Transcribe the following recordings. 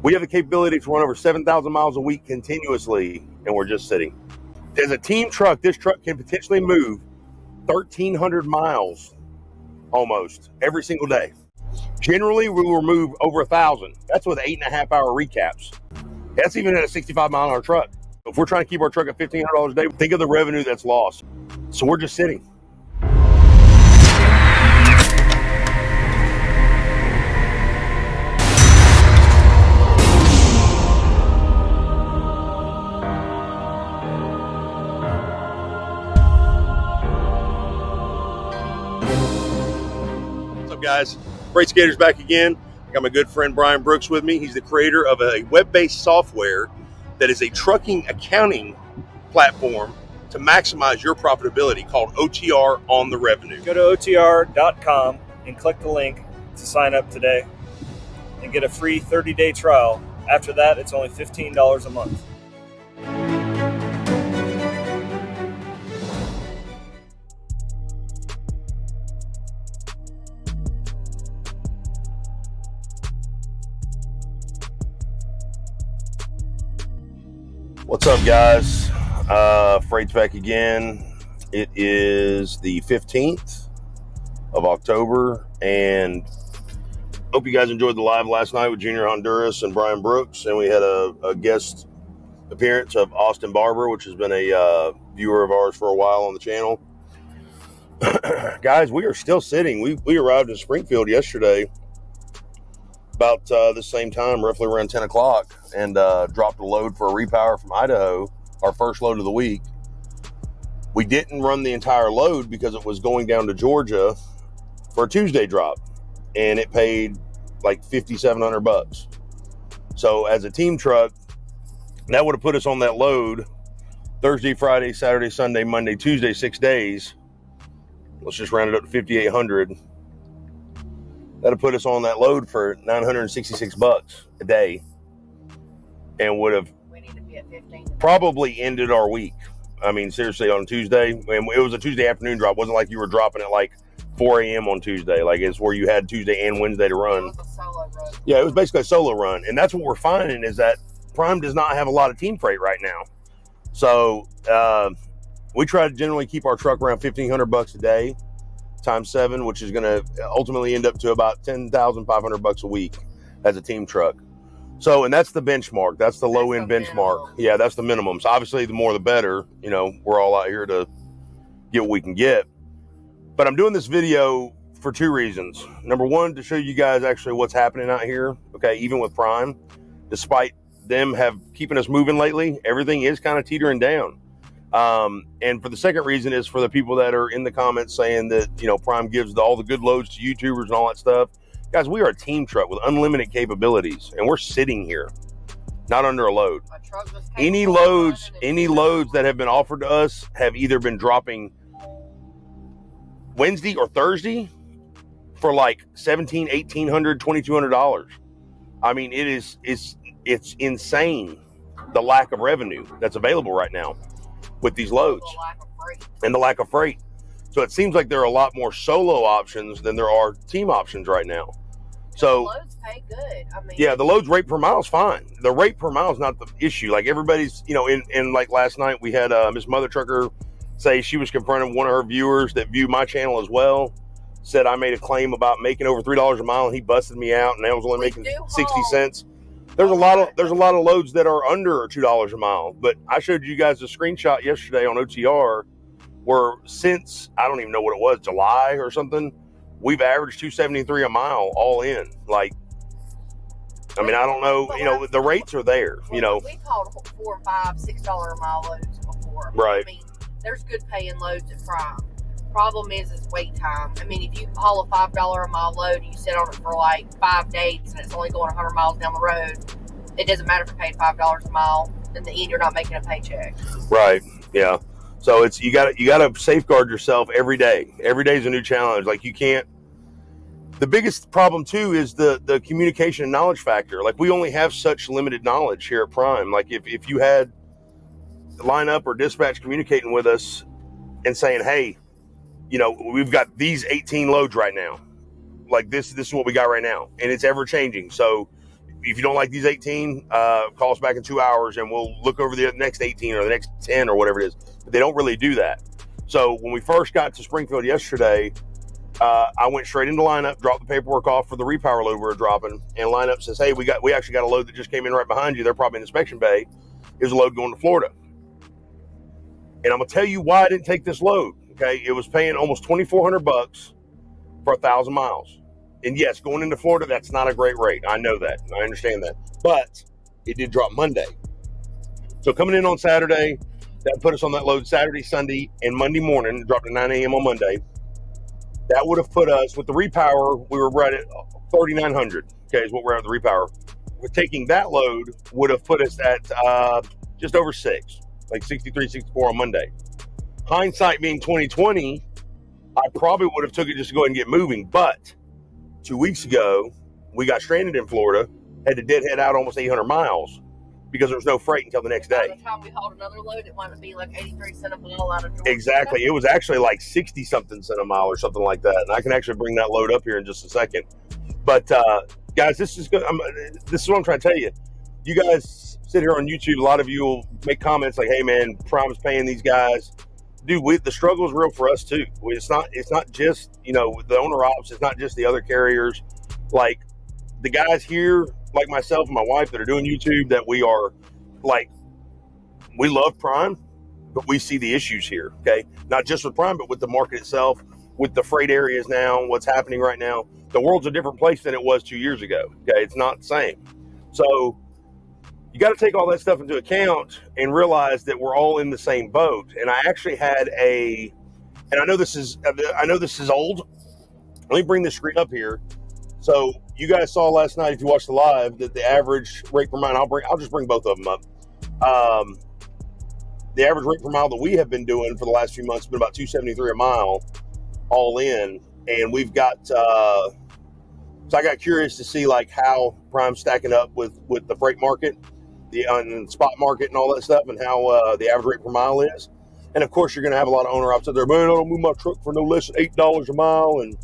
We have the capability to run over 7,000 miles a week continuously, and we're just sitting. As a team truck, this truck can potentially move 1,300 miles almost every single day. Generally, we will move over 1,000. That's with 8.5-hour recaps. That's even in a 65-mile-an-hour truck. If we're trying to keep our truck at $1,500 a day, think of the revenue that's lost. So we're just sitting. What's up, guys? Freight Skaters back again. I got my good friend Brian Brooks with me. He's the creator of a web-based software that is a trucking accounting platform to maximize your profitability called OTR on the revenue. Go to OTR.com and click the link to sign up today and get a free 30-day trial. After that, it's only $15 a month. What's up, guys? Freight's back again. It is the 15th of October, and hope you guys enjoyed the live last night with Junior Honduras and Brian Brooks, and we had a guest appearance of Austin Barber, which has been a viewer of ours for a while on the channel. Guys, we are still sitting. We arrived in Springfield yesterday about the same time, roughly around 10 o'clock, and dropped a load for a repower from Idaho, our first load of the week. We didn't run the entire load because it was going down to Georgia for a Tuesday drop, and it paid like $5,700. So as a team truck, that would have put us on that load Thursday, Friday, Saturday, Sunday, Monday, Tuesday, 6 days. Let's just round it up to 5,800. That'll put us on that load for $966 a day, and would have probably ended our week. I mean, seriously, on Tuesday, and it was a Tuesday afternoon drop. It wasn't like you were dropping at like 4 a.m. on Tuesday. Like, it's where you had Tuesday and Wednesday to run. It was a solo run. Yeah, it was basically a solo run, and that's what we're finding is that Prime does not have a lot of team freight right now. So we try to generally keep our truck around $1,500 a day times 7, which is going to ultimately end up to about $10,500 a week as a team truck. So, and that's the benchmark. That's the low end benchmark. Yeah, that's the minimum. So obviously the more the better. You know, we're all out here to get what we can get. But I'm doing this video for 2 reasons. Number one, to show you guys actually what's happening out here. Okay, even with Prime, despite them keeping us moving lately, everything is kind of teetering down. And for the second reason is for the people that are in the comments saying that, you know, Prime gives all the good loads to YouTubers and all that stuff. Guys, we are a team truck with unlimited capabilities, and we're sitting here, not under a load. Any loads that have been offered to us have either been dropping Wednesday or Thursday for like $1,700, $1,800, $2,200. I mean, it's insane, the lack of revenue that's available right now with these loads and the lack of freight. So it seems like there are a lot more solo options than there are team options right now. So the loads pay good. I mean, yeah, the loads rate per mile is fine. The rate per mile is not the issue. Like everybody's, you know, in like last night we had Miss Mother Trucker say she was confronting one of her viewers that view my channel as well. Said I made a claim about making over $3 a mile, and he busted me out, and I was only making 60 cents. There's a lot of loads that are under $2 a mile. But I showed you guys a screenshot yesterday on OTR where since, I don't even know what it was, July or something, we've averaged $273 a mile all in. Like, I mean, I don't know, you know, the rates are there, you know. We called $4, $5, $6 a mile loads before. Right. I mean, there's good paying loads at Prime. Problem is wait time. I mean, if you haul a $5 a mile load and you sit on it for like 5 days and it's only going 100 miles down the road, it doesn't matter if you paid $5 a mile. In the end, you're not making a paycheck. Right. Yeah. So it's you got to safeguard yourself every day. Every day is a new challenge. Like, you can't. The biggest problem too is the communication and knowledge factor. Like, we only have such limited knowledge here at Prime. Like, if you had lineup or dispatch communicating with us and saying, hey, you know, we've got these 18 loads right now. Like, this is what we got right now, and it's ever changing. So if you don't like these 18, call us back in 2 hours and we'll look over the next 18 or the next 10 or whatever it is. But they don't really do that. So when we first got to Springfield yesterday, I went straight into lineup, dropped the paperwork off for the repower load we were dropping, and lineup says, hey, we actually got a load that just came in right behind you. They're probably in the inspection bay. Here's a load going to Florida. And I'm gonna tell you why I didn't take this load. Okay, it was paying almost $2,400 for 1,000 miles. And yes, going into Florida, that's not a great rate. I know that. I understand that. But it did drop Monday. So coming in on Saturday, that put us on that load Saturday, Sunday, and Monday morning. It dropped at 9 a.m. on Monday. That would have put us, with the repower, we were right at 3,900. Okay, is what we're at with the repower. With taking that load would have put us at just over 6, like 63, 64 on Monday. Hindsight being 2020, I probably would have took it just to go ahead and get moving. But 2 weeks ago, we got stranded in Florida, had to deadhead out almost 800 miles because there was no freight until the next day. By the time we hauled another load, it wound up being like 83 cents a mile out of Georgia. Exactly. It was actually like 60 something cents a mile or something like that. And I can actually bring that load up here in just a second. But guys, this is good. This is what I'm trying to tell you. You guys sit here on YouTube. A lot of you will make comments like, hey man, Prime's paying these guys. Dude, the struggle is real for us too. It's not just, the owner ops. It's not just the other carriers. Like the guys here, like myself and my wife that are doing YouTube, that we are like, we love Prime, but we see the issues here. Okay. Not just with Prime, but with the market itself, with the freight areas now, what's happening right now. The world's a different place than it was 2 years ago. Okay. It's not the same. So you got to take all that stuff into account and realize that we're all in the same boat. And I actually had and I know this is old. Let me bring this screen up here. So you guys saw last night, if you watched the live, that the average rate per mile, I'll just bring both of them up. The average rate per mile that we have been doing for the last few months has been about $2.73 a mile all in. And we've got, so I got curious to see like how Prime's stacking up with the freight market, the spot market and all that stuff, and how the average rate per mile is. And of course, you're going to have a lot of owner ops out there, man, I don't move my truck for no less than $8 a mile and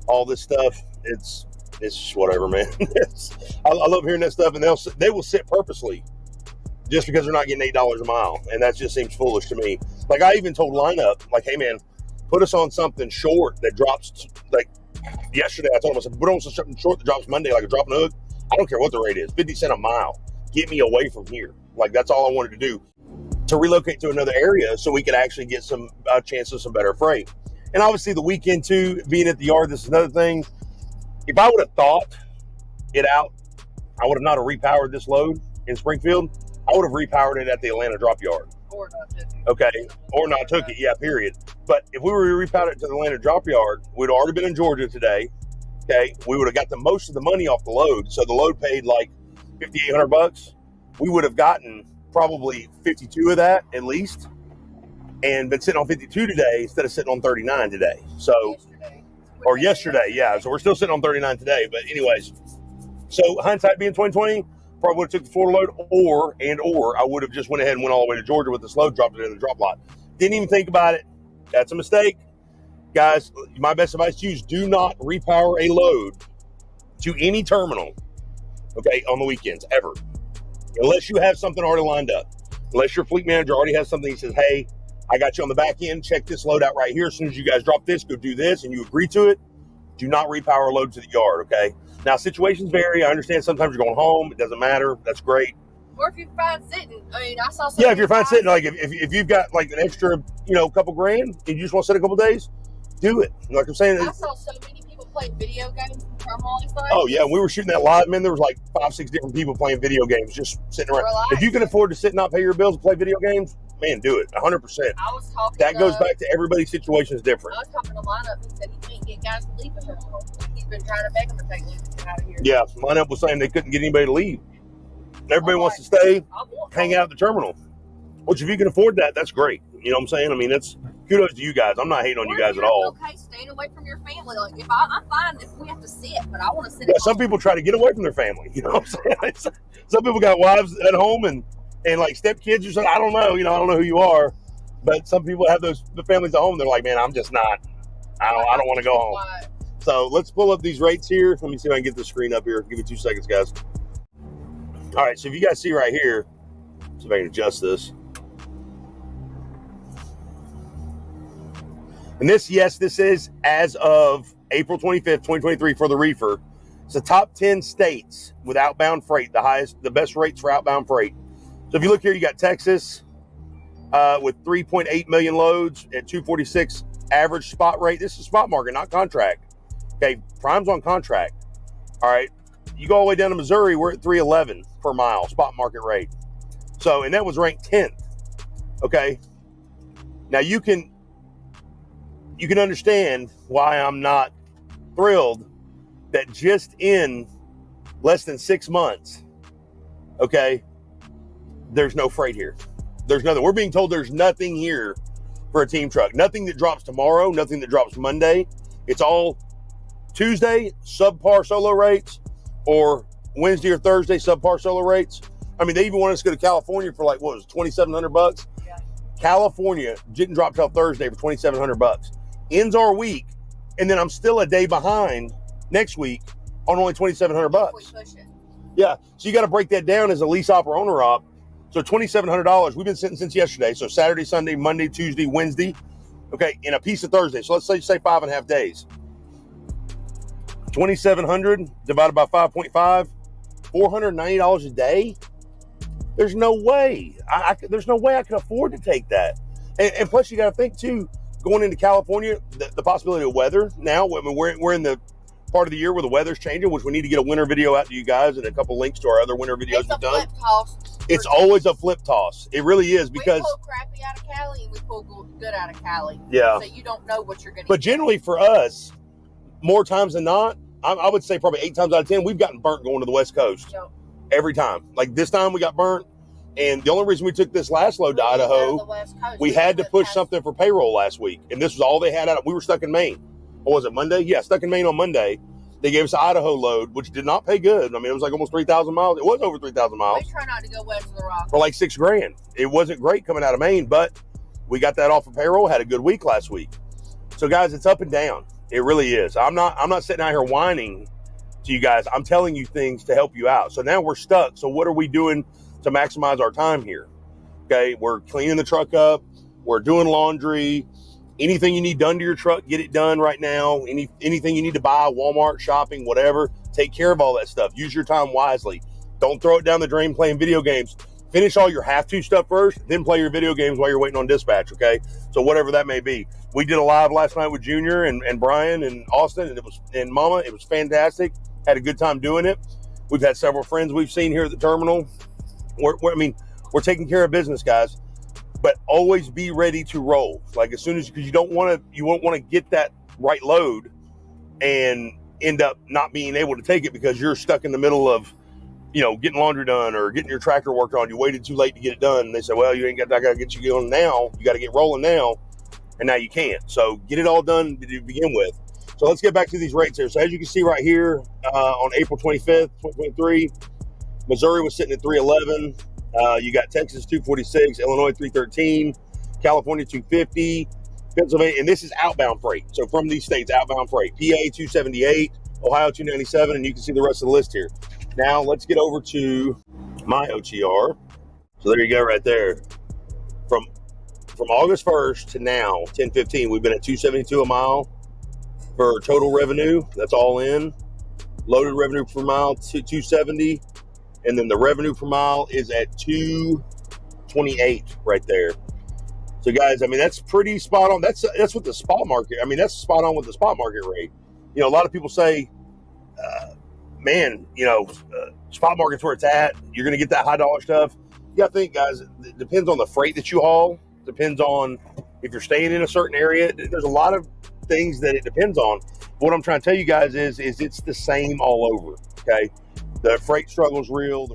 all this stuff. It's just whatever, man. I love hearing that stuff, and they will sit purposely just because they're not getting $8 a mile, and that just seems foolish to me. Like I even told lineup, like, hey man, put us on something short that drops. Like yesterday, I told them, I said, put on something short that drops Monday, like a drop and hook. I don't care what the rate is, 50 cents a mile. Get me away from here. Like that's all I wanted to do, to relocate to another area so we could actually get some chance of some better freight. And obviously the weekend too, being at the yard, this is another thing. If I would have thought it out, I would have not have repowered this load in Springfield. I would have repowered it at the Atlanta drop yard. Or not took it. Okay. Or not took it. Yeah, period. But if we were to repower it to the Atlanta drop yard, we'd already been in Georgia today. Okay. We would have got the most of the money off the load. So the load paid like $5,800. We would have gotten probably 52 of that at least, and been sitting on 52 today instead of sitting on 39 today. So, yesterday. Yeah. So we're still sitting on 39 today. But anyways, so hindsight being 2020, probably would have took the Florida load, or I would have just went ahead and went all the way to Georgia with this load, dropped it in the drop lot. Didn't even think about it. That's a mistake. Guys, my best advice to you is do not repower a load to any terminal, okay, on the weekends, ever. Unless you have something already lined up. Unless your fleet manager already has something, he says, hey, I got you on the back end, check this load out right here. As soon as you guys drop this, go do this, and you agree to it, do not repower a load to the yard, okay? Now, situations vary. I understand sometimes you're going home. It doesn't matter. That's great. Or if you're fine sitting. I mean, I saw some. Yeah, if you're fine sitting, like if you've got like an extra, couple grand, and you just want to sit a couple days, do it. Like I'm saying. I saw so many people playing video games in terminal last night. Oh, yeah. We were shooting that live, man. There was like 5-6 different people playing video games, just sitting around. Relax. If you can afford to sit and not pay your bills and play video games, man, do it. 100%. I was talking That goes back to everybody's situation is different. I was talking to lineup. He said he can't get guys to leave the terminal. He's been trying to beg them to take leave out of here. Yeah, lineup was saying they couldn't get anybody to leave. Everybody wants to stay, hang out at the terminal. Which, if you can afford that, that's great. You know what I'm saying? I mean, it's kudos to you guys. I'm not hating on you guys at all. Okay, staying away from your family. Like, if I'm fine if we have to sit, but I want to sit. Yeah, some people try to get away from their family. You know what I'm saying? Some people got wives at home and like stepkids or something. I don't know. I don't know who you are, but some people have the families at home. They're like, man, I'm just not. I don't want to go home. So let's pull up these rates here. Let me see if I can get the screen up here. Give me 2 seconds, guys. All right, so if you guys see right here, see if I can adjust this. And this, yes, this is as of April 25th, 2023 for the reefer. It's the top 10 states with outbound freight, the best rates for outbound freight. So if you look here, you got Texas with 3.8 million loads at 246 average spot rate. This is spot market, not contract. Okay, Prime's on contract. All right, you go all the way down to Missouri, we're at 311 per mile spot market rate. So, and that was ranked 10th. Okay, now you can understand why I'm not thrilled that just in less than 6 months, okay, there's no freight here. There's nothing. We're being told there's nothing here for a team truck. Nothing that drops tomorrow, nothing that drops Monday. It's all Tuesday, subpar solo rates, or Wednesday or Thursday, subpar solo rates. I mean, they even want us to go to California for like, what was it, $2,700? Yeah. California didn't drop till Thursday for $2,700. Ends our week, and then I'm still a day behind next week on only $2,700. Yeah, so you got to break that down as a lease op or owner op. So $2,700, we've been sitting since yesterday. So Saturday, Sunday, Monday, Tuesday, Wednesday, okay, in a piece of Thursday. So let's say 5.5 days. 2,700 divided by 5.5, $490 a day. There's no way. There's no way I can afford to take that. And plus, you got to think too, going into California, the possibility of weather. Now, I mean, we're in the part of the year where the weather's changing, which we need to get a winter video out to you guys and a couple links to our other winter videos we've done. It's always a flip toss. It really is, because we pull crappy out of Cali and we pull good out of Cali. Yeah. So you don't know what you're going to But generally for us, more times than not, I would say probably 8 times out of 10, we've gotten burnt going to the West Coast. Yep. Every time. Like this time we got burnt. And the only reason we took this last load to Idaho, we had to push something for payroll last week. And this was all they had out. We were stuck in Maine. What was it, Monday? Yeah, stuck in Maine on Monday. They gave us an Idaho load, which did not pay good. I mean, it was like almost 3,000 miles. It was over 3,000 miles. We try not to go west of the rock. For like $6,000. It wasn't great coming out of Maine, but we got that off of payroll, had a good week last week. So guys, it's up and down. It really is. I'm not sitting out here whining to you guys. I'm telling you things to help you out. So now we're stuck. So what are we doing to maximize our time here? Okay, we're cleaning the truck up. We're doing laundry. Anything you need done to your truck, get it done right now. Anything you need to buy, Walmart, shopping, whatever, take care of all that stuff. Use your time wisely. Don't throw it down the drain playing video games. Finish all your have-to stuff first, then play your video games while you're waiting on dispatch, okay? So whatever that may be. We did a live last night with Junior and Brian and Austin, and Mama. It was fantastic. Had a good time doing it. We've had several friends we've seen here at the terminal. We're taking care of business, guys. But always be ready to roll. Like as soon as, because you won't want to get that right load and end up not being able to take it because you're stuck in the middle of, getting laundry done or getting your tractor worked on. You waited too late to get it done. And they said, well, I got to get you going now. You got to get rolling now. And now you can't. So get it all done to begin with. So let's get back to these rates here. So as you can see right here on April 25th, 2023, Missouri was sitting at 311. You got Texas 246, Illinois 313, California 250, Pennsylvania, and this is outbound freight. So from these states, outbound freight. PA 278, Ohio 297, and you can see the rest of the list here. Now let's get over to my OTR. So there you go right there. From August 1st to now, 10/15, we've been at 272 a mile for total revenue. That's all in. Loaded revenue per mile, 270. And then the revenue per mile is at 228 right there. So guys, I mean, that's pretty spot on. That's what the spot market, that's spot on with the spot market rate. A lot of people say, spot market's where it's at. You're going to get that high dollar stuff. You got to think, guys, it depends on the freight that you haul. Depends on if you're staying in a certain area. There's a lot of things that it depends on. What I'm trying to tell you guys is it's the same all over, okay? The freight struggle's real.